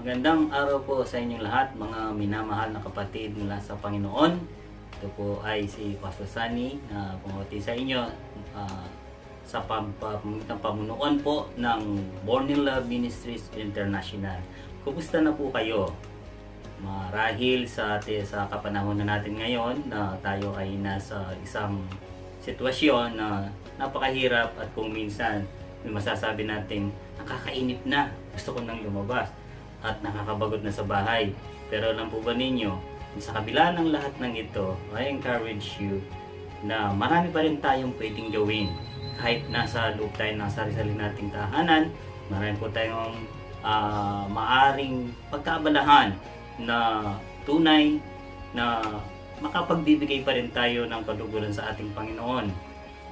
Magandang araw po sa inyong lahat, mga minamahal na kapatid mula sa Panginoon. Ito po ay si Pastor Sunny na pumati sa inyo sa pamunuan po ng Born in Love Ministries International. Kumusta na po kayo? Marahil sa kapanahon na natin ngayon na tayo ay nasa isang sitwasyon na napakahirap at kung minsan may masasabi natin nakakainip na, gusto ko nang lumabas at nakakabagot na sa bahay. Pero alam po ba ninyo, sa kabila ng lahat ng ito, I encourage you na marami pa rin tayong pwedeng gawin. Kahit nasa loob tayo ng sarili nating tahanan, marami po tayong maaring pagkaabalahan na tunay na makapagbibigay pa rin tayo ng kaluguran sa ating Panginoon.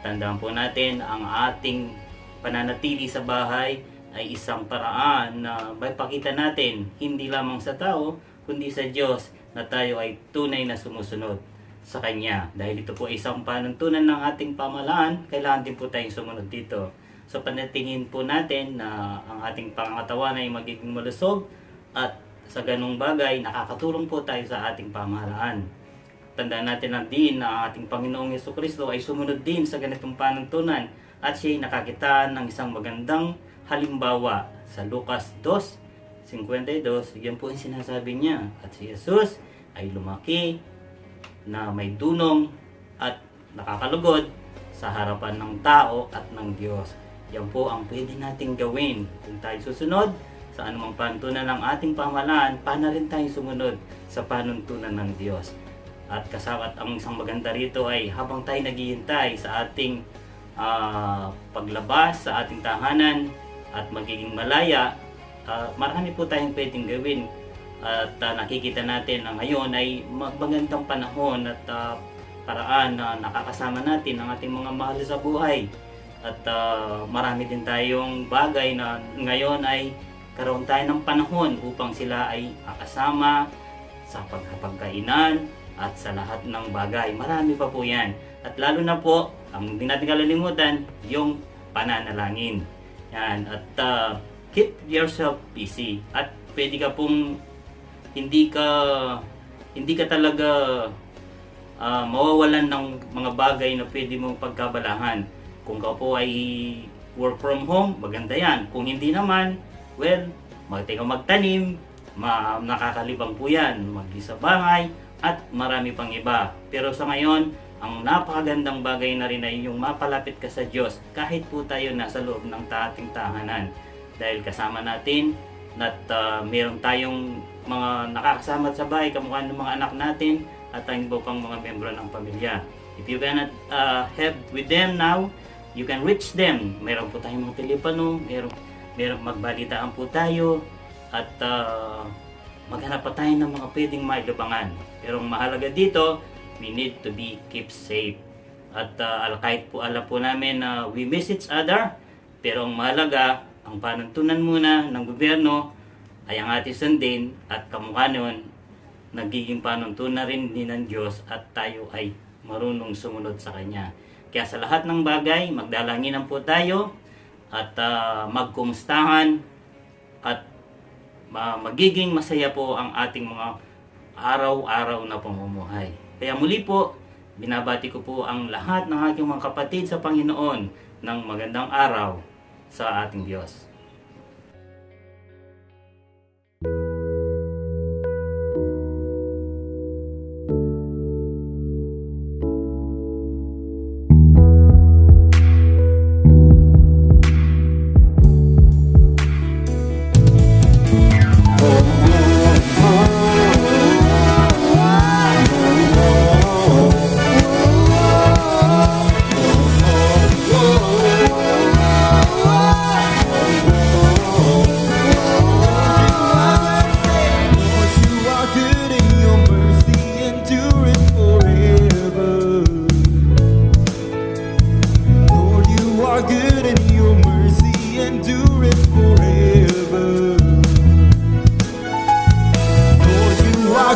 Tandaan po natin, ang ating pananatili sa bahay ay isang paraan na maipakita natin hindi lamang sa tao kundi sa Diyos na tayo ay tunay na sumusunod sa Kanya. Dahil ito po ay isang panuntunan ng ating pamahalaan, kailangan din po tayong sumunod dito. So panatingin po natin na ang ating pangangatawan ay magiging malusog at sa ganung bagay nakakatulong po tayo sa ating pamahalaan. Tandaan natin na din na ang ating Panginoong Jesucristo ay sumunod din sa ganitong panuntunan at siya ay nakakita ng isang magandang halimbawa sa Lucas 2:52. Yan po ang sinasabi niya. At si Jesus ay lumaki na may dunong at nakakalugod sa harapan ng tao at ng Diyos. Yan po ang pwede nating gawin. Kung tayo susunod sa anumang panuntunan ng ating pamahalaan, paano rin tayo sumunod sa panuntunan ng Diyos. At kasama ang isang maganda rito ay habang tayo naghihintay sa ating paglabas sa ating tahanan at magiging malaya, marami po tayong pwedeng gawin. At nakikita natin na ngayon ay magandang panahon at paraan na nakakasama natin ang ating mga mahal sa buhay. At marami din tayong bagay na ngayon ay karoon tayo ng panahon upang sila ay makasama sa pagkakainan at sa lahat ng bagay. Marami pa po yan. At lalo na po, ang hindi natin kalilimutan, yung pananalangin. Yan. At keep yourself busy. At pwede ka pong hindi ka talaga mawawalan ng mga bagay na pwede mong pagkabalahan. Kung ka po ay work from home, maganda yan. Kung hindi naman, well, magtanim, nakakalibang po yan. Mag-isa bahay, at marami pang iba. Pero sa ngayon, ang napakagandang bagay na rin ay yung mapalapit ka sa Diyos kahit po tayo nasa loob ng ating tahanan. Dahil kasama natin at meron tayong mga nakakasama sa bahay, kamukha ng mga anak natin at ang iba pang mga membro ng pamilya. If you cannot help with them now, you can reach them. Meron po tayong mga telepono, meron magbalitaan po tayo at maghanap pa tayo ng mga pwedeng mailubangan. Pero ang mahalaga dito, we need to be keep safe. At kahit po alam po namin na we miss each other, pero ang mahalaga, ang panuntunan muna ng gobyerno ay ang ating sundin at kamukha nun, nagiging panuntunan rin din ng Diyos at tayo ay marunong sumunod sa Kanya. Kaya sa lahat ng bagay, magdalanginan po tayo at magkumustahan at magiging masaya po ang ating mga araw-araw na pamumuhay. Kaya muli po, binabati ko po ang lahat ng aking mga kapatid sa Panginoon ng magandang araw sa ating Diyos.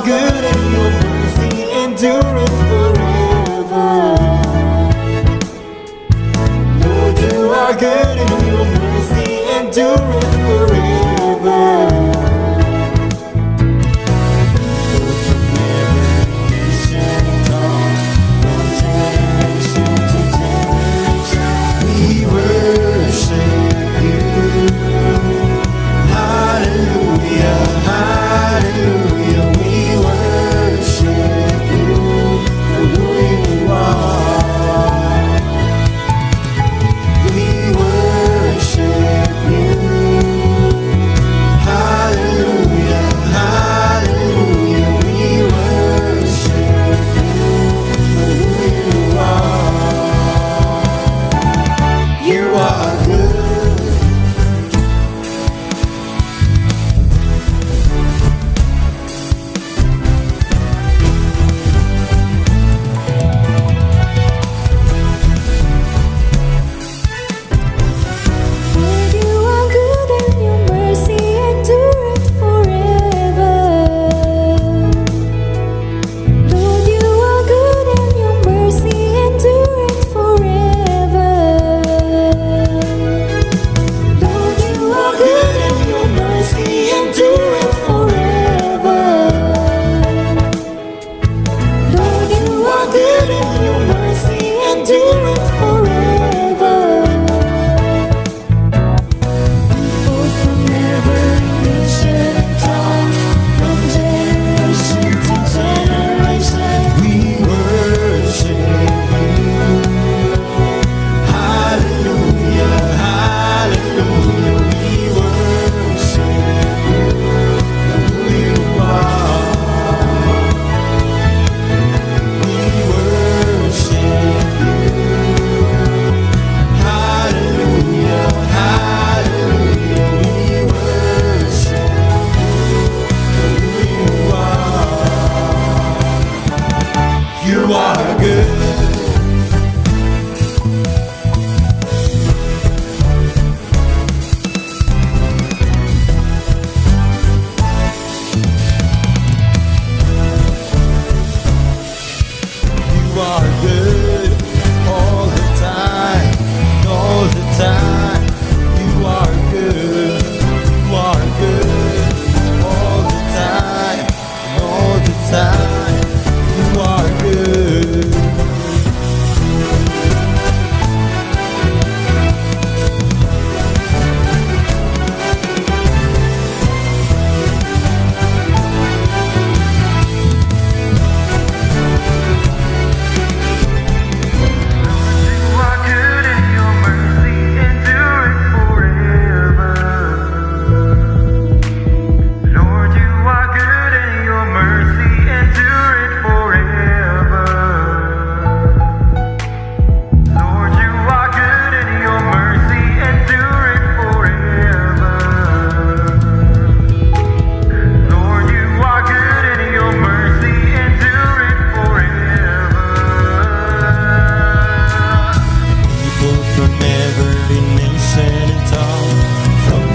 Good and your mercy endureth forever. Lord, you are good and your mercy endureth forever.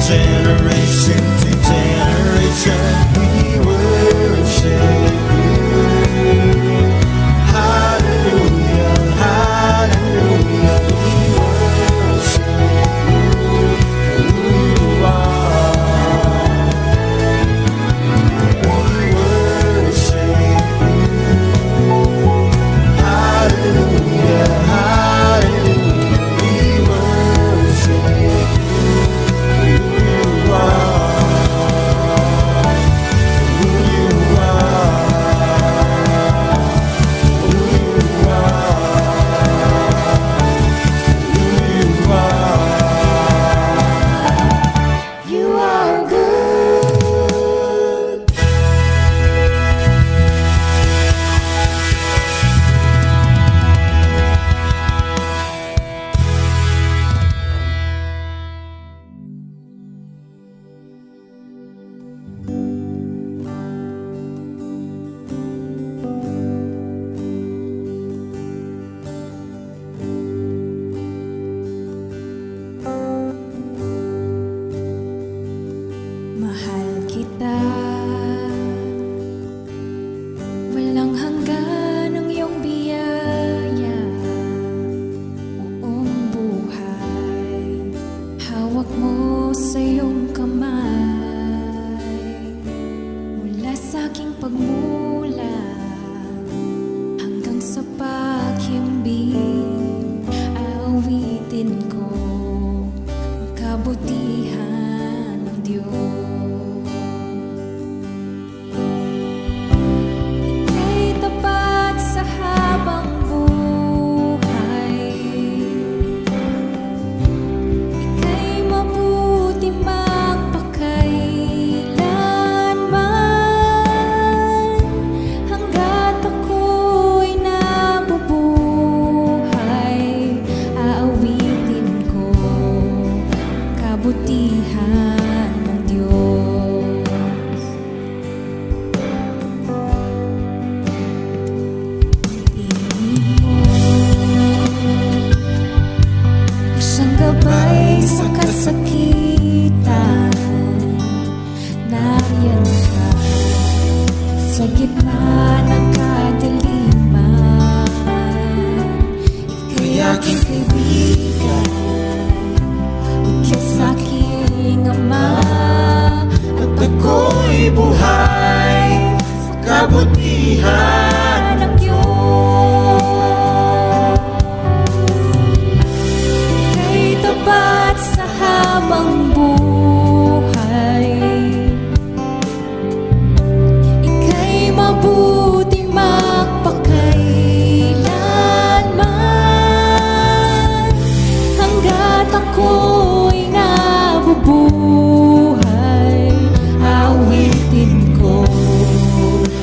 generation to generation, we worship you. Hallelujah, hallelujah, we worship you. Who you are, we worship you. Hallelujah, hallelujah, we worship you. Who you are, who you are, who you are, who you are. You are good. Mahal kita, walang hanggan ang iyong biyaya. Buong buhay, hawak mo sa iyong kamay. Mula sa aking pagmula hanggang sa paghimbing, aawitin ko ang kabutihan ng Diyos. Ika'y tapat sa habang buhay, ika'y mabuti magpakailanman. Hanggat ako'y nabubuhay, aawitin ko ang kabutihan ng Diyos. Tingin mo, isang gabay sa kasakitan. Nariyan ka sa gitna ng kadiliman. Ika'y aking kaibigan, Diyos aking Ama, At ako'y buhay sa kabutihan. ng Diyos. Ika'y tapat sa habang buhay, ika'y mabuti magpakailanman. Hanggat ako'y nabubuhay, aawitin ko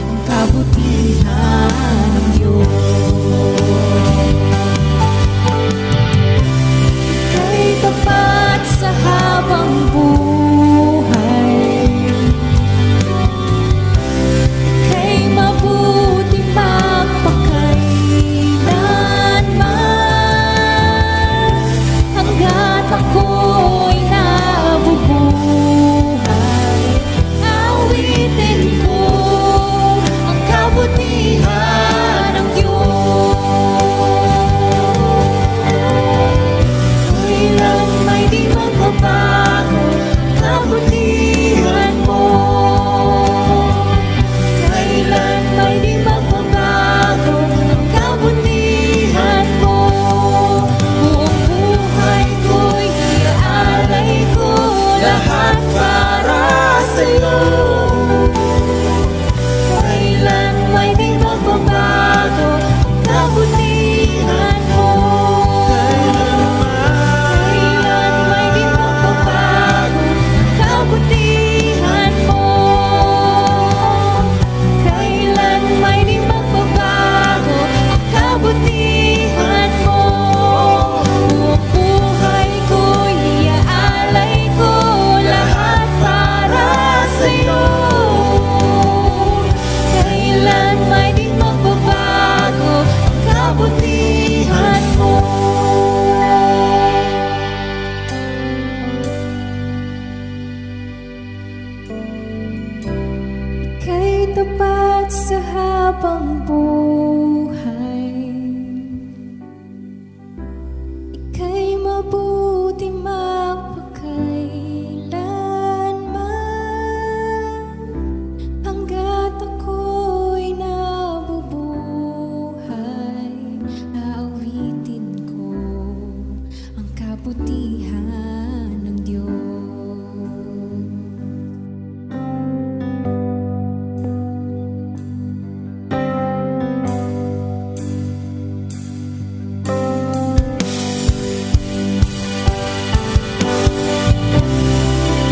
ang kabutihan ng Diyos. Ika'y tapat sa habang buhay, ika'y mabuti magpakailanman. Hanggat ako'y nabubuhay, aawitin ko ang kabutihan ng Diyos. Kailan may di magbabago ang kabutihan mo. Kailan may di magbabago ang kabutihan mo. Buong buhay ko'y iaalay ko lahat para sa'yo. Kailan may di magbabago ang kabutihan mo. Kailan may di magbabago ang kabutihan mo. Kailan may di magbabago ang kabutihan mo. Buong buhay ko'y iaalay ko lahat para sa'yo. tapat sa habang buhay. Ika'y mabuti magpakailanman. Hanggat ako'y nabubuhay, aawitin ko ang kabutihan ng Diyos.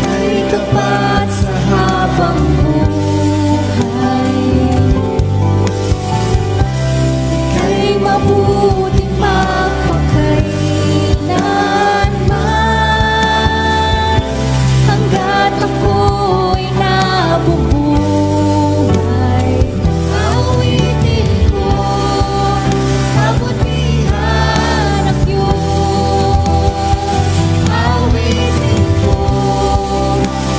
Ay tapat sa habang buhay. Ika'y mabuti magpakailanman. Hanggat ako'y nabubuhay, aawitin ko kabutihan ng Diyos. Aawitin ko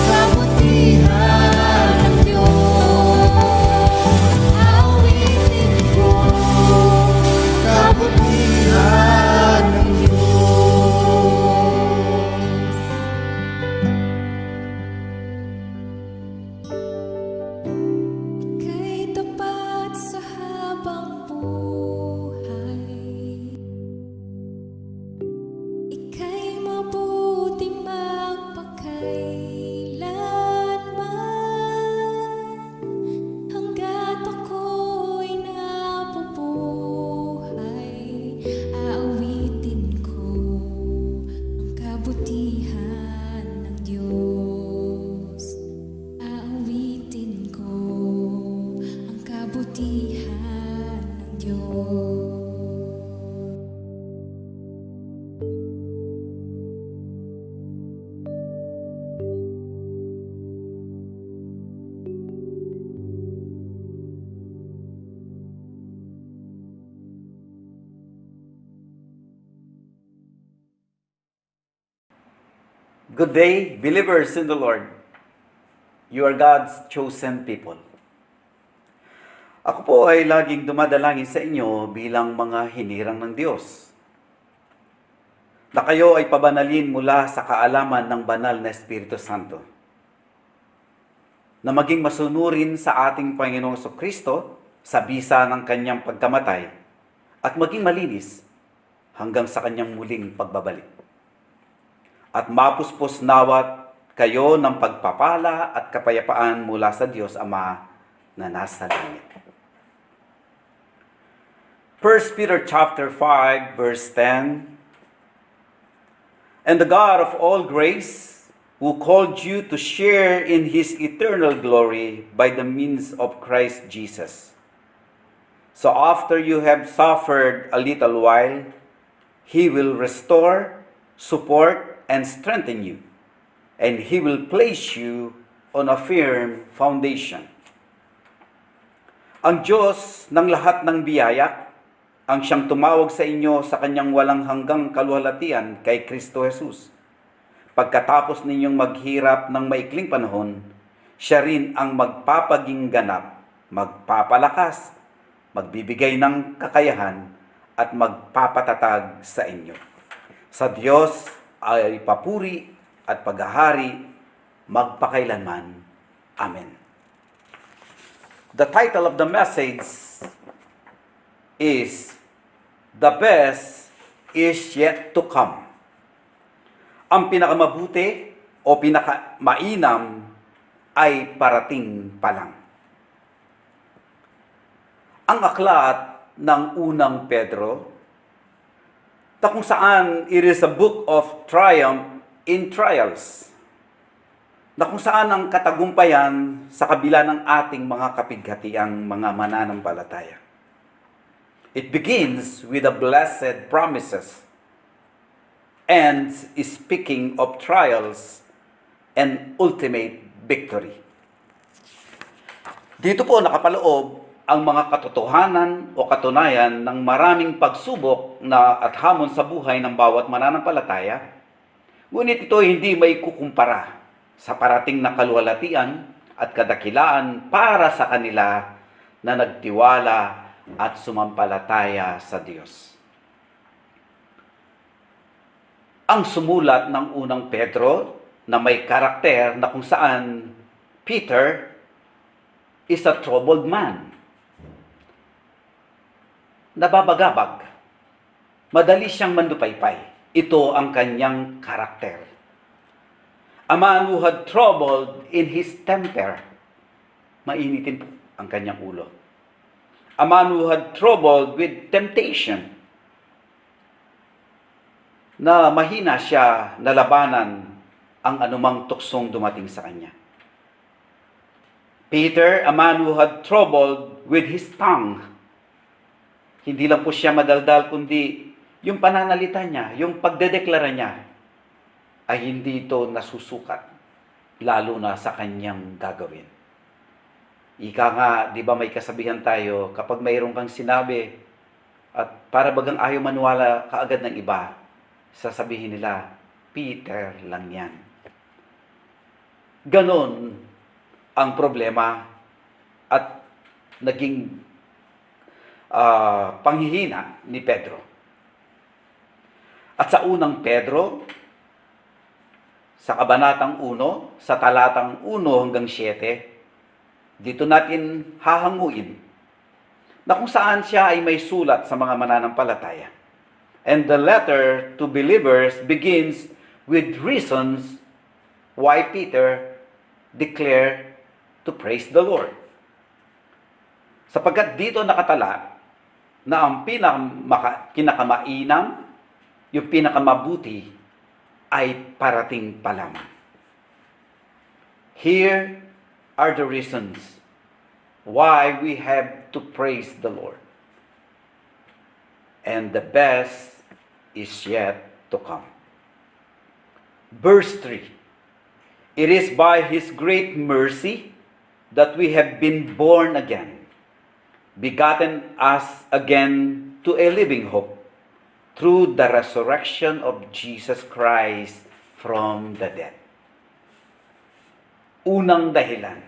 kabutihan ng Diyos. Aawitin ko kabutihan ng Ika'y tapat sa habang buhay. Ika'y mabuti magpakailanman. Hanggat ako'y nabubuhay, aawitin ko ang kabutihan ng Diyos. Aawitin ko ang kabutihan ng Diyos. Good day, believers in the Lord. You are God's chosen people. Ako po ay laging dumadalangin sa inyo bilang mga hinirang ng Diyos, na kayo ay pabanalin mula sa kaalaman ng banal na Espiritu Santo, na maging masunurin sa ating Panginoong Kristo sa bisa ng kanyang pagkamatay at maging malinis hanggang sa kanyang muling pagbabalik. At mapuspos nawat kayo ng pagpapala at kapayapaan mula sa Diyos Ama na nasa langit. 1 Peter chapter 5 verse 10. And the God of all grace, who called you to share in His eternal glory by the means of Christ Jesus. So after you have suffered a little while, He will restore, support, and strengthen you, and He will place you on a firm foundation. Ang Diyos ng lahat ng biyaya, ang siyang tumawag sa inyo sa kanyang walang hanggang kaluwalhatian kay Kristo Jesus. Pagkatapos ninyong maghirap ng maikling panahon, siya rin ang magpapaging ganap, magpapalakas, magbibigay ng kakayahan, at magpapatatag sa inyo. Sa Diyos ay papuri at paghahari magpakailanman. Amen. The title of the message is The Best is Yet to Come. Ang pinakamabuti o pinakamainam ay parating pa lang. Ang aklat ng unang Pedro, na kung saan it is a book of triumph in trials, na kung saan ang katagumpayan sa kabila ng ating mga kapighatiang mga mananampalataya. It begins with the blessed promises and is speaking of trials and ultimate victory. Dito po nakapaloob ang mga katotohanan o katunayan ng maraming pagsubok na at hamon sa buhay ng bawat mananampalataya, ngunit ito hindi may kukumpara sa parating na kaluwalhatian at kadakilaan para sa kanila na nagtiwala at sumampalataya sa Diyos. Ang sumulat ng unang Pedro na may karakter na kung saan Peter is a troubled man. Nababagabag. Madali siyang mandupaypay. Ito ang kanyang karakter. A man who had troubled in his temper. Mainitin po ang kanyang ulo. A man who had troubled with temptation. Na mahina siya na labanan ang anumang tuksong dumating sa kanya. Peter, a man who had troubled with his tongue. Hindi lang po siya madaldal, kundi yung pananalita niya, yung pagdedeklara niya, ay hindi ito nasusukat, lalo na sa kanyang gagawin. Ika nga, di ba may kasabihan tayo, kapag mayroon kang sinabi, at para bagang ayaw maniwala kaagad ng iba, sasabihin nila, Peter lang yan. Ganon ang problema at naging panghihina ni Pedro. At sa unang Pedro, sa kabanatang 1, sa talatang 1 hanggang 7, dito natin hahanguin na kung saan siya ay may sulat sa mga mananampalataya. And the letter to believers begins with reasons why Peter declared to praise the Lord. Sapagkat dito nakatala na ang kinakamainam, yung pinakamabuti ay parating pa lamang. Here are the reasons why we have to praise the Lord. And the best is yet to come. Verse 3. It is by His great mercy that we have been born again, begotten us again to a living hope, through the resurrection of Jesus Christ from the dead. Unang dahilan,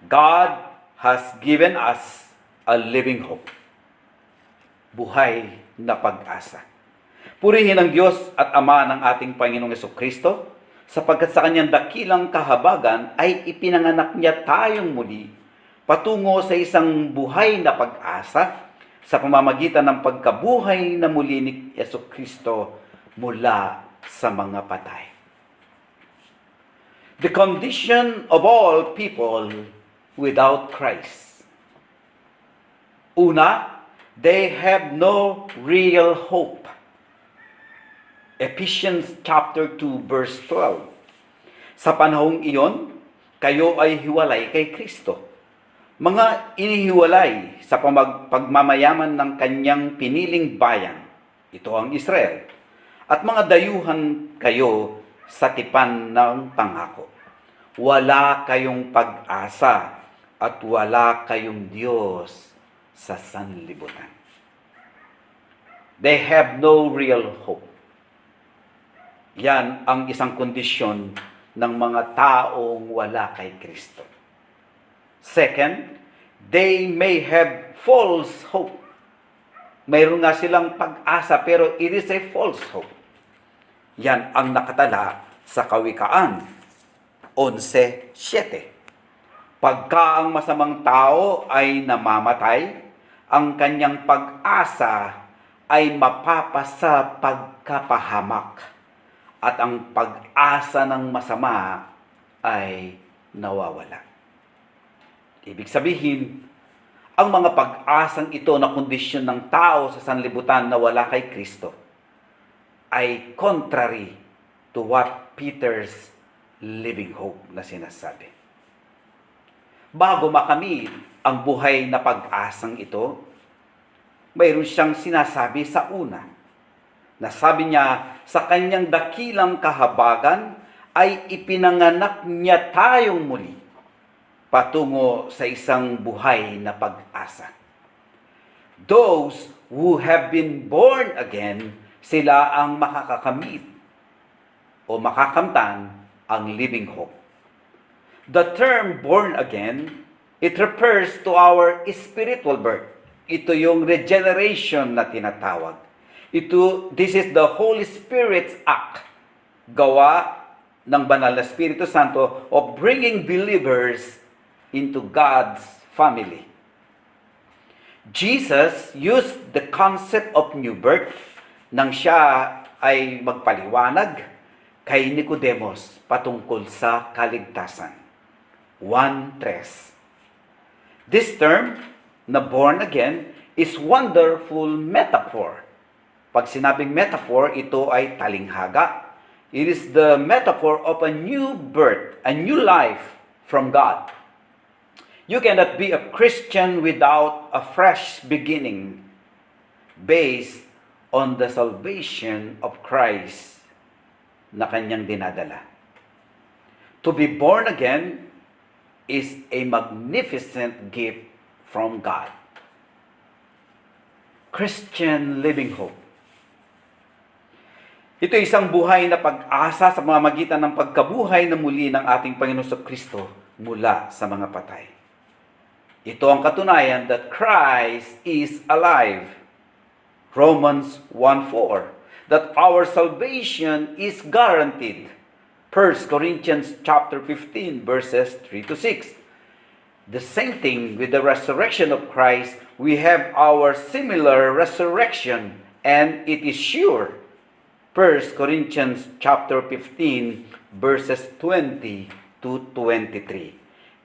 God has given us a living hope. Buhay na pag-asa. Purihin ang Diyos at Ama ng ating Panginoong Jesucristo, sapagkat sa kanyang dakilang kahabagan ay ipinanganak niya tayong muli patungo sa isang buhay na pag-asa sa pamamagitan ng pagkabuhay na muli ni Jesucristo mula sa mga patay. The condition of all people without Christ. Una, they have no real hope. Ephesians chapter 2 verse 12. Sa panahong iyon, kayo ay hiwalay kay Kristo. Mga inihiwalay sa pagmamayaman ng kanyang piniling bayan, ito ang Israel, at mga dayuhan kayo sa tipan ng pangako. Wala kayong pag-asa at wala kayong Diyos sa sanlibutan. They have no real hope. Yan ang isang kondisyon ng mga taong wala kay Kristo. Second, they may have false hope. Mayroon nga silang pag-asa pero it is a false hope. Yan ang nakatala sa Kawikaan 11:7. Pagka ang masamang tao ay namamatay, ang kanyang pag-asa ay mapapasa pagkapahamak at ang pag-asa ng masama ay nawawala. Ibig sabihin, ang mga pag-asang ito na kondisyon ng tao sa sanlibutan na wala kay Kristo ay contrary to what Peter's living hope na sinasabi. Bago makamit ang buhay na pag-asang ito, mayroon siyang sinasabi sa una. Nasabi niya, sa kanyang dakilang kahabagan ay ipinanganak niya tayong muli patungo sa isang buhay na pag-asa. Those who have been born again, sila ang makakakamit o makakamtan ang living hope. The term born again, it refers to our spiritual birth. Ito yung regeneration na tinatawag. This is the Holy Spirit's act, gawa ng banal na Espiritu Santo of bringing believers into God's family. Jesus used the concept of new birth nang siya ay magpaliwanag kay Nicodemus patungkol sa kaligtasan. 1:3. This term, na born again, is wonderful metaphor. Pag sinabing metaphor, ito ay talinghaga. It is the metaphor of a new birth, a new life from God. You cannot be a Christian without a fresh beginning based on the salvation of Christ na kanyang dinadala. To be born again is a magnificent gift from God. Christian Living Hope. Ito ay isang buhay na pag-asa sa pamamagitan ng pagkabuhay na muli ng ating Panginoon Kristo mula sa mga patay. Ito ang katunayan that Christ is alive. Romans 1:4. That our salvation is guaranteed. 1 Corinthians chapter 15 verses 3 to 6. The same thing with the resurrection of Christ, we have our similar resurrection and it is sure. 1 Corinthians chapter 15 verses 20 to 23.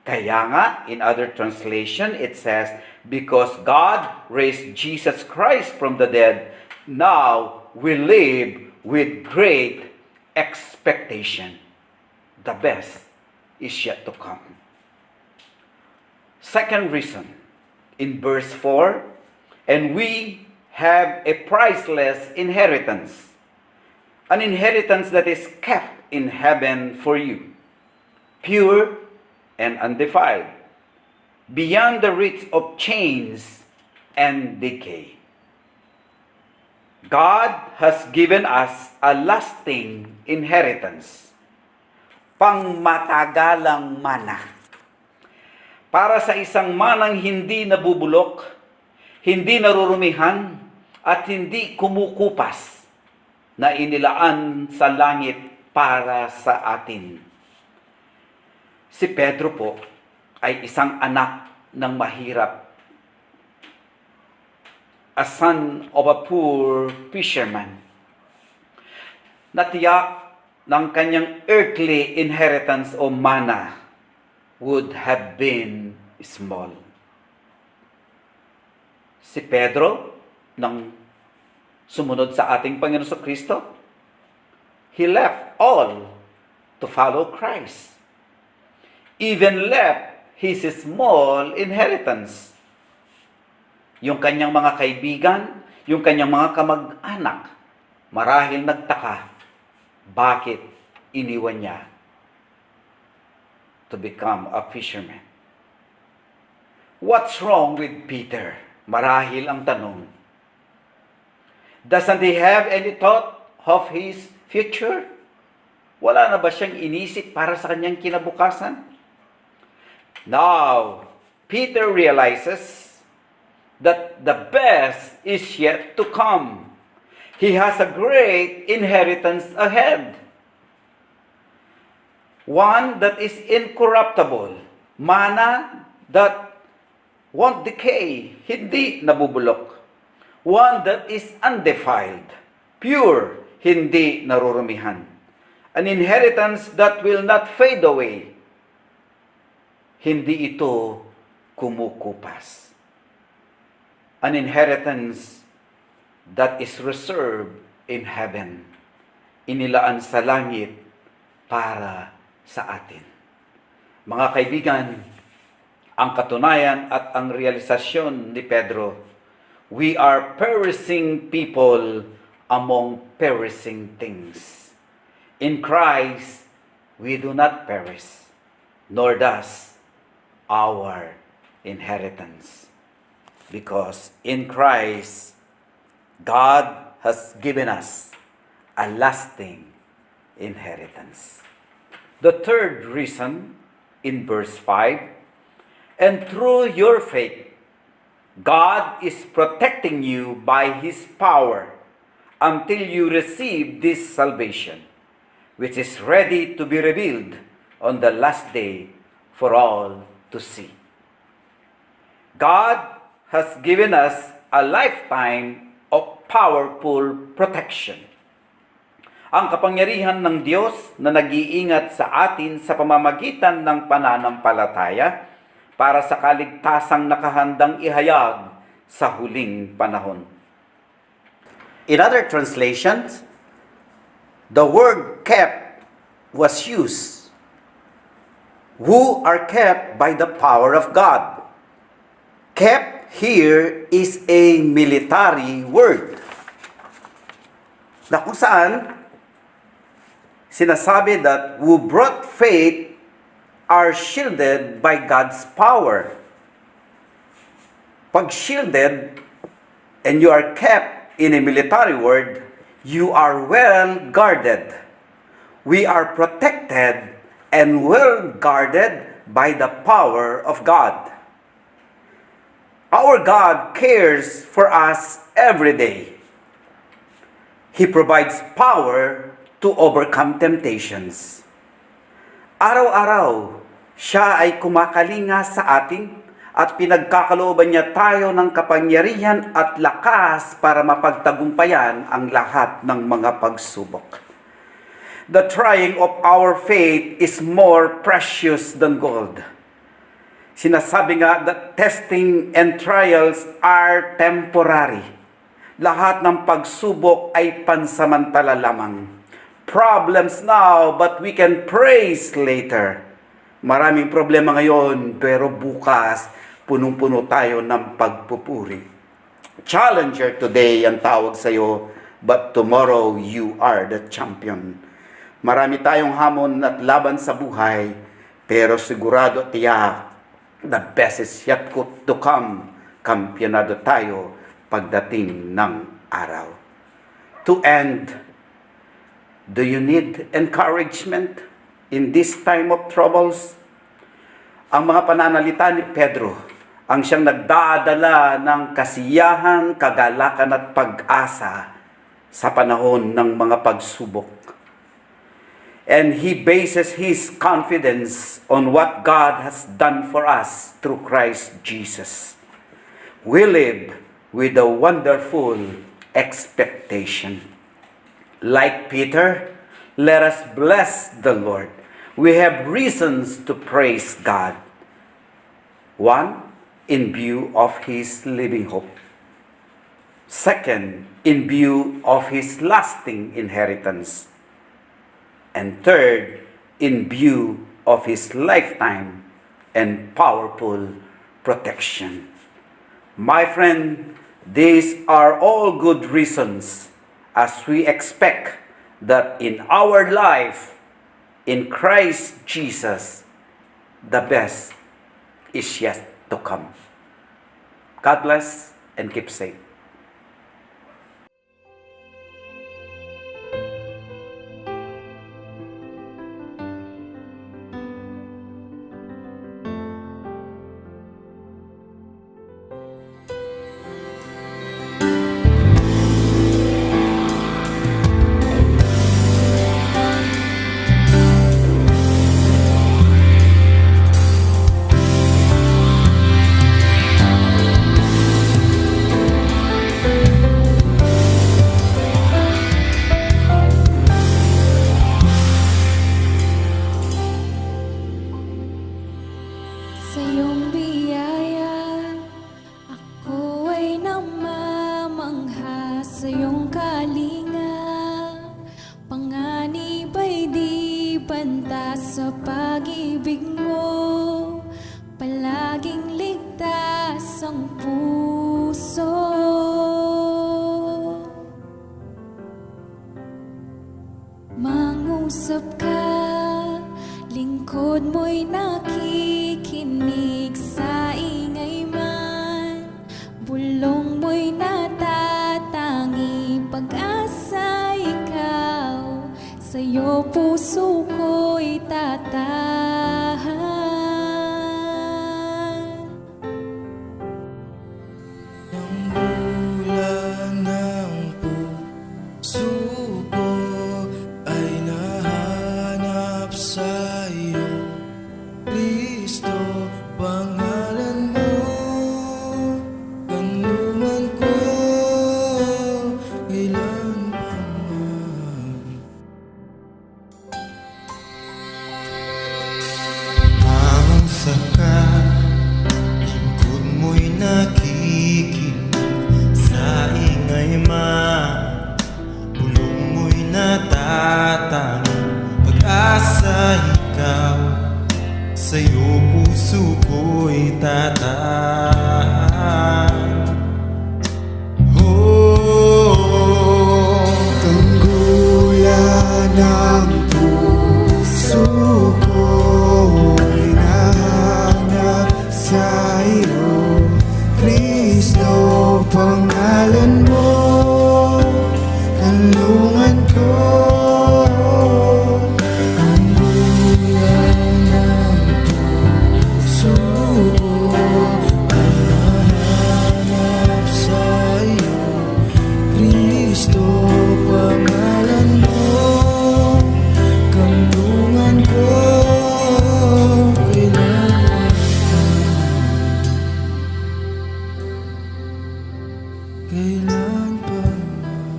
Kaya nga, in other translation, it says, because God raised Jesus Christ from the dead, now we live with great expectation. The best is yet to come. Second reason, in verse 4, and we have a priceless inheritance, an inheritance that is kept in heaven for you, pure and undefiled, beyond the reach of chains and decay. God has given us a lasting inheritance, pangmatagalang mana, para sa isang manang hindi nabubulok, hindi narurumihan, at hindi kumukupas, na inilaan sa langit para sa atin. Si Pedro po ay isang anak ng mahirap, a son of a poor fisherman. Natiyak ng kanyang earthly inheritance o mana would have been small. Si Pedro, nang sumunod sa ating Panginoon Kristo, he left all to follow Christ. Even left his small inheritance. Yung kanyang mga kaibigan, yung kanyang mga kamag-anak, marahil nagtaka, bakit iniwan niya to become a fisherman? What's wrong with Peter? Marahil ang tanong. Doesn't he have any thought of his future? Wala na ba siyang inisip para sa kanyang kinabukasan? Now, Peter realizes that the best is yet to come. He has a great inheritance ahead. One that is incorruptible. Mana that won't decay. Hindi nabubulok. One that is undefiled. Pure. Hindi narurumihan. An inheritance that will not fade away. Hindi ito kumukupas. An inheritance that is reserved in heaven. Inilaan sa langit para sa atin. Mga kaibigan, ang katunayan at ang realisasyon ni Pedro, we are perishing people among perishing things. In Christ, we do not perish, nor does our inheritance. Because in Christ, God has given us a lasting inheritance. The third reason in verse 5. And through your faith, God is protecting you by His power until you receive this salvation, which is ready to be revealed on the last day for all to see. God has given us a lifetime of powerful protection. Ang kapangyarihan ng Diyos na nag-iingat sa atin sa pamamagitan ng pananampalataya para sa kaligtasang nakahandang ihayag sa huling panahon. In other translations, the word kept was used. Who are kept by the power of God. Kept here is a military word. Na kung saan sinasabi that who brought faith are shielded by God's power. Pag shielded and you are kept in a military word, you are well guarded. We are protected and well guarded by the power of God. Our God cares for us every day. He provides power to overcome temptations. Araw-araw, siya ay kumakalinga sa atin at pinagkakalooban niya tayo ng kapangyarihan at lakas para mapagtagumpayan ang lahat ng mga pagsubok. The trying of our faith is more precious than gold. Sinasabi nga that testing and trials are temporary. Lahat ng pagsubok ay pansamantala lamang. Problems now, but we can praise later. Maraming problema ngayon, pero bukas, punong-puno tayo ng pagpupuri. Challenger today ang tawag sa'yo, but tomorrow you are the champion. Marami tayong hamon at laban sa buhay, pero sigurado tiyak, the best is yet to come. Kampionado tayo pagdating ng araw. To end, do you need encouragement in this time of troubles? Ang mga pananalita ni Pedro, ang siyang nagdadala ng kasiyahan, kagalakan at pag-asa sa panahon ng mga pagsubok. And he bases his confidence on what God has done for us through Christ Jesus. We live with a wonderful expectation. Like Peter, let us bless the Lord. We have reasons to praise God. One, in view of His living hope. Second, in view of His lasting inheritance. And third, in view of His lifetime and powerful protection. My friend, these are all good reasons as we expect that in our life, in Christ Jesus, the best is yet to come. God bless and keep safe. Sa iyong biyaya, ako ay namamangha sa iyong kalinga. Panganib ay di banta sa pag-ibig mo. Palaging ligtas ang puso. Mangusap ka, lingkod mo'y nakikinig sa ingay man. Bulong mo'y natatangi, pag-asa ikaw, sa'yo puso ko'y tatahan. saka lingkod mo'y nakikinig sa ingay man. Bulong mo'y natatanong, pag-asa ikaw, sa'yo puso ko'y tataan. Tanggulan ng puso ko'y nahanap sa iyo, Kristo, pangalan mo, kanlungan ko. Tanggulan ng puso ko'y nahanap sa iyo, Kristo, pangalan mo, kanlungan ko. Kailan pa man,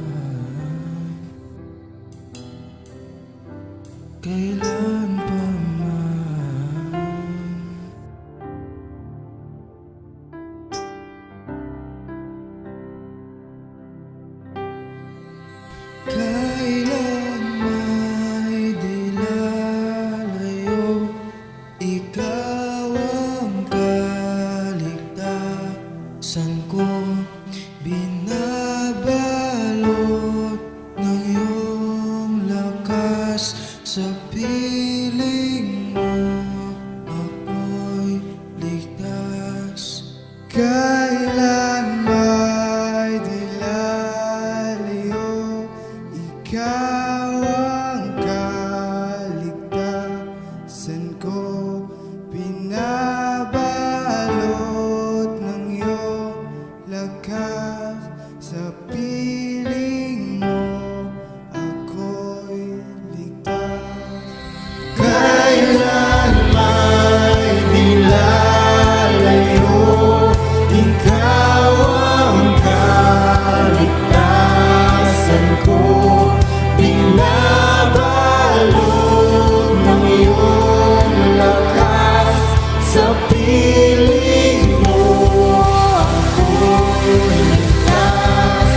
kailan pa man. Kailan may dilalayo, ikaw ang kaligtasan ko. Binabalot ng iyong lakas, sa piling mo ako'y ligtas. Kailan may dilalayo, ikaw ang kaligtasan ko. Binabalot ng iyong lakas, sa piling mo ako'y ligtas. Kailan may dilalayo, ikaw ang kaligtasan ko. Binabalot ng iyong lakas, sa piling mo ako'y ligtas.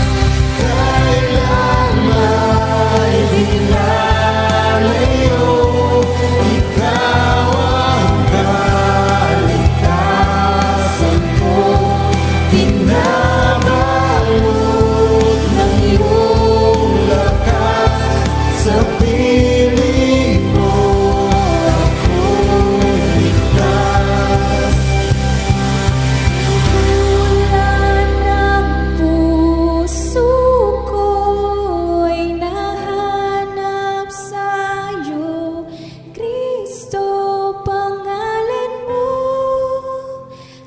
Kailan may dilalayo, ikaw ang kaligtasan ko. Binabalot ng iyong lakas, sa piling mo ako'y ligtas. Ulan ng puso ko'y nahanap sa'yo, Kristo, pangalan mo,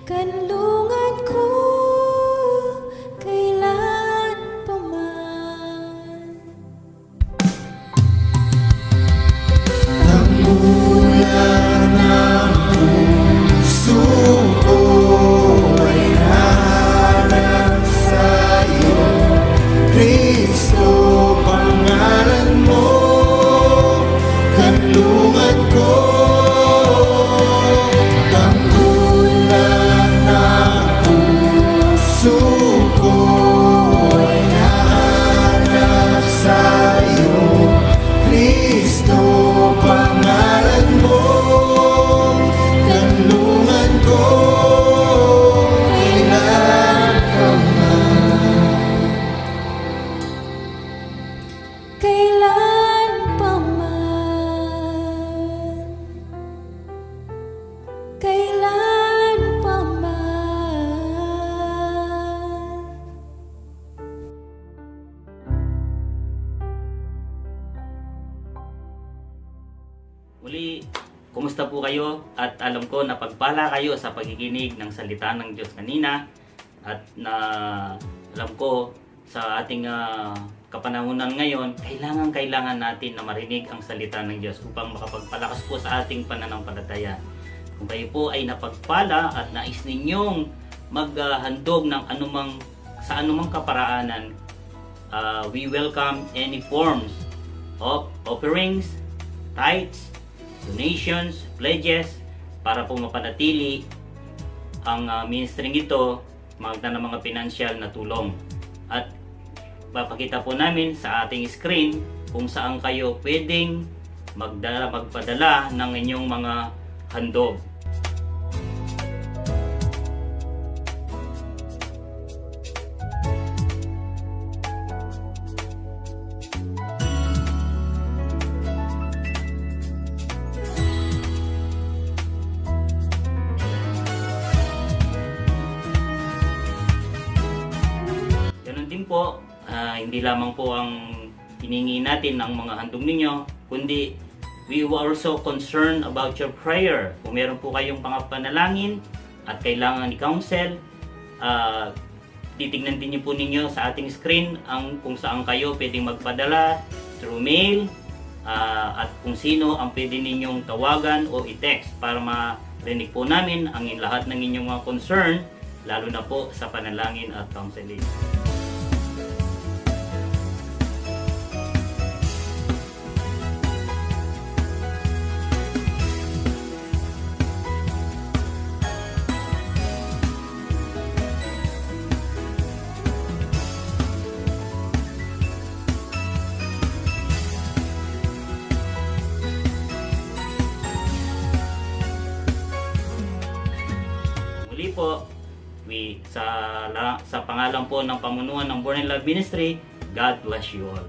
kanlungan ko, kailan pa man. Tanggulan ng puso ko'y nahanap sa iyo, Kristo, pangalan mo, kanlungan ko. Tanggulan ng puso ko'y nahanap sa iyo, Kristo, pangalan mo, kanlungan ko. Kailan pa man, Kailan pa man, kailan pa man. Muli, kumusta po kayo? At alam ko na pagpala kayo sa pakikinig ng salita ng Diyos kanina. At na alam ko sa ating kapanahunan ngayon, kailangan natin na marinig ang salita ng Diyos upang makapagpalakas po sa ating pananampalataya. Kung kayo po ay napagpala at nais ninyong maghandog ng sa anumang kaparaanan, we welcome any forms of offerings, tithes, donations, pledges para po mapanatili ang ministry ito, magta ng mga financial na tulong. At papakita po namin sa ating screen kung saan kayo pwedeng magpadala ng inyong mga handog. Ganun din po, hindi lamang po ang hiningi natin ng mga handog ninyo, kundi we were also concerned about your prayer. Kung meron po kayong pangapanalangin at kailangan i-counsel, titignan din niyo po ninyo sa ating screen ang kung saan kayo pwedeng magpadala through mail, at kung sino ang pwede ninyong tawagan o i-text para marinig po namin ang lahat ng inyong mga concern, lalo na po sa panalangin at counseling. Muli po, sa pangalan po ng pamunuan ng Born in Love Ministry, God bless you all.